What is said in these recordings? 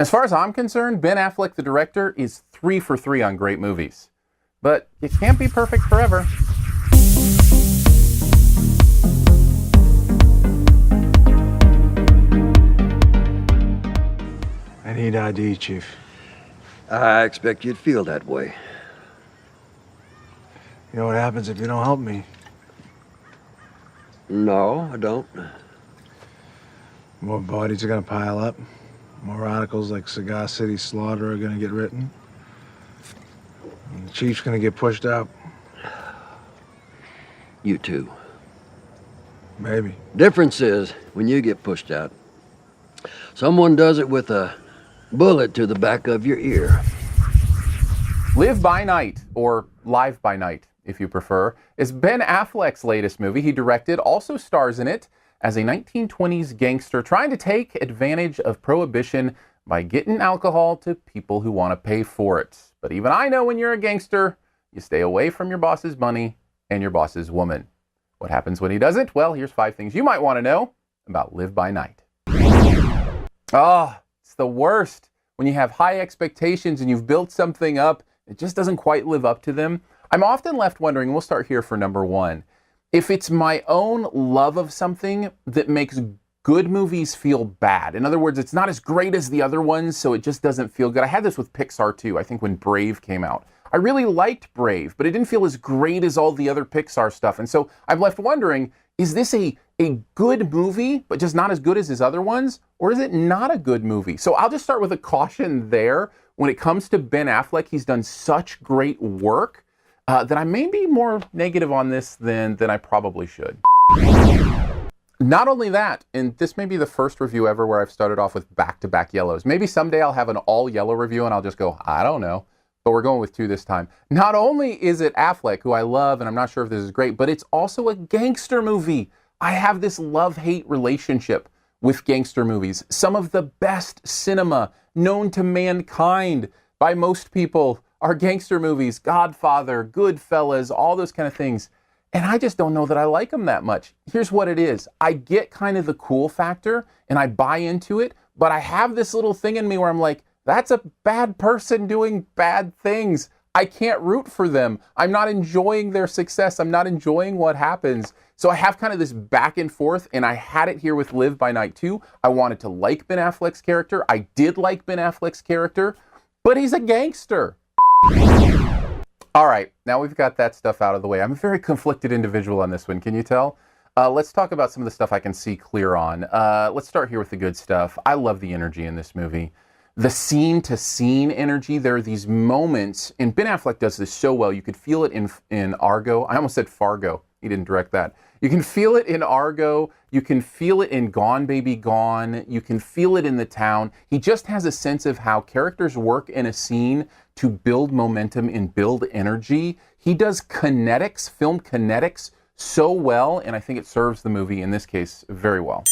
As far as I'm concerned, Ben Affleck, the director, is 3 for 3 on great movies. But it can't be perfect forever. I need ID, Chief. I expect you'd feel that way. You know what happens if you don't help me? No, I don't. More bodies are gonna pile up. More articles like Cigar City Slaughter are gonna get written. And the Chief's gonna get pushed out. You too. Maybe. Difference is, when you get pushed out, someone does it with a bullet to the back of your ear. Live by Night, or Live by Night, if you prefer, is Ben Affleck's latest movie. He directed, also stars in it, as a 1920s gangster trying to take advantage of prohibition by getting alcohol to people who want to pay for it. But even I know when you're a gangster, you stay away from your boss's money and your boss's woman. What happens when he doesn't? Well, here's 5 things you might want to know about Live by Night. Oh, it's the worst. When you have high expectations and you've built something up, it just doesn't quite live up to them. I'm often left wondering, we'll start here for number 1, if it's my own love of something that makes good movies feel bad. In other words, it's not as great as the other ones, so it just doesn't feel good. I had this with Pixar too, I think when Brave came out. I really liked Brave, but it didn't feel as great as all the other Pixar stuff. And so I'm left wondering, is this a good movie, but just not as good as his other ones? Or is it not a good movie? So I'll just start with a caution there. When it comes to Ben Affleck, he's done such great work that I may be more negative on this than I probably should. Not only that, and this may be the first review ever where I've started off with back-to-back yellows. Maybe someday I'll have an all-yellow review and I'll just go, I don't know. But we're going with 2 this time. Not only is it Affleck, who I love, and I'm not sure if this is great, but it's also a gangster movie. I have this love-hate relationship with gangster movies. Some of the best cinema known to mankind by most people are gangster movies. Godfather, Goodfellas, all those kind of things. And I just don't know that I like them that much. Here's what it is. I get kind of the cool factor, and I buy into it, but I have this little thing in me where I'm like, that's a bad person doing bad things. I can't root for them. I'm not enjoying their success. I'm not enjoying what happens. So I have kind of this back and forth, and I had it here with Live by Night too. I wanted to like Ben Affleck's character. I did like Ben Affleck's character, but he's a gangster. All right, now we've got that stuff out of the way. I'm a very conflicted individual on this one, can you tell? Let's talk about some of the stuff I can see clear on. Let's start here with the good stuff. I love the energy in this movie. The scene-to-scene energy, there are these moments, and Ben Affleck does this so well. You could feel it in Argo. I almost said Fargo. He didn't direct that. You can feel it in Argo. You can feel it in Gone Baby Gone. You can feel it in The Town. He just has a sense of how characters work in a scene to build momentum and build energy. He does kinetics, film kinetics, so well, and I think it serves the movie, in this case, very well.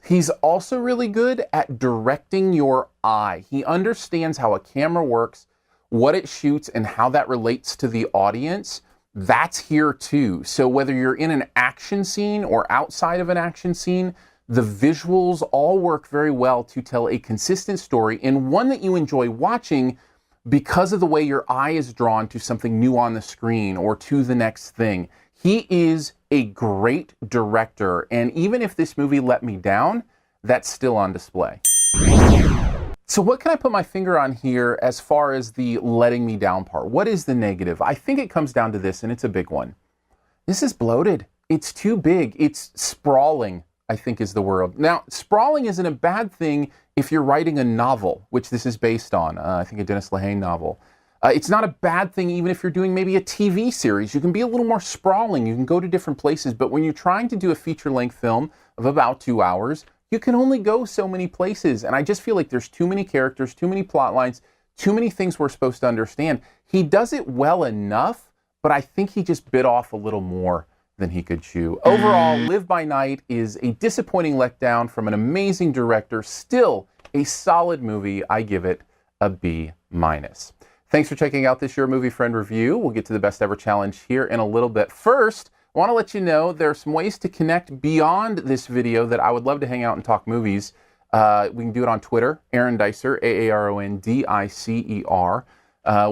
He's also really good at directing your eye. He understands how a camera works, what it shoots, and how that relates to the audience. That's here too. So whether you're in an action scene or outside of an action scene, the visuals all work very well to tell a consistent story, and one that you enjoy watching because of the way your eye is drawn to something new on the screen or to the next thing. He is a great director, and even if this movie let me down, that's still on display. So what can I put my finger on here as far as the letting me down part? What is the negative? I think it comes down to this, and it's a big one. This is bloated. It's too big. It's sprawling, I think is the word. Now, sprawling isn't a bad thing if you're writing a novel, which this is based on, I think a Dennis Lehane novel. It's not a bad thing even if you're doing maybe a TV series. You can be a little more sprawling. You can go to different places. But when you're trying to do a feature-length film of about 2 hours, you can only go so many places. And I just feel like there's too many characters, too many plot lines, too many things we're supposed to understand. He does it well enough, but I think he just bit off a little more than he could chew. Overall, Live by Night is a disappointing letdown from an amazing director. Still a solid movie. I give it a B-. Thanks for checking out this Your Movie Friend review. We'll get to the best ever challenge here in a little bit. First, I want to let you know there are some ways to connect beyond this video that I would love to hang out and talk movies. We can do it on Twitter, Aaron Dicer, AARONDICER.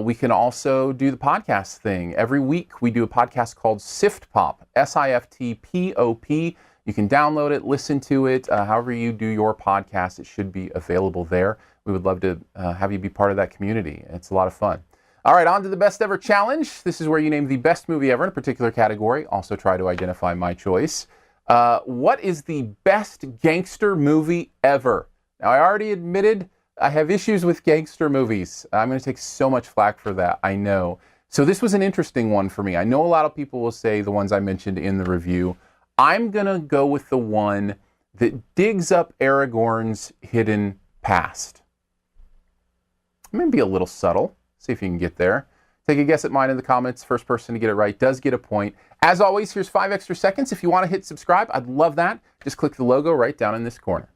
We can also do the podcast thing. Every week we do a podcast called SiftPop, SiftPop. You can download it, listen to it. However you do your podcast, it should be available there. We would love to have you be part of that community. It's a lot of fun. All right, on to the Best Ever Challenge. This is where you name the best movie ever in a particular category. Also try to identify my choice. What is the best gangster movie ever? Now, I already admitted I have issues with gangster movies. I'm going to take so much flack for that, I know. So this was an interesting one for me. I know a lot of people will say the ones I mentioned in the review. I'm going to go with the one that digs up Aragorn's hidden past. I'm going to be a little subtle. See if you can get there. Take a guess at mine in the comments. First person to get it right does get a point. As always, here's 5 extra seconds. If you want to hit subscribe, I'd love that. Just click the logo right down in this corner.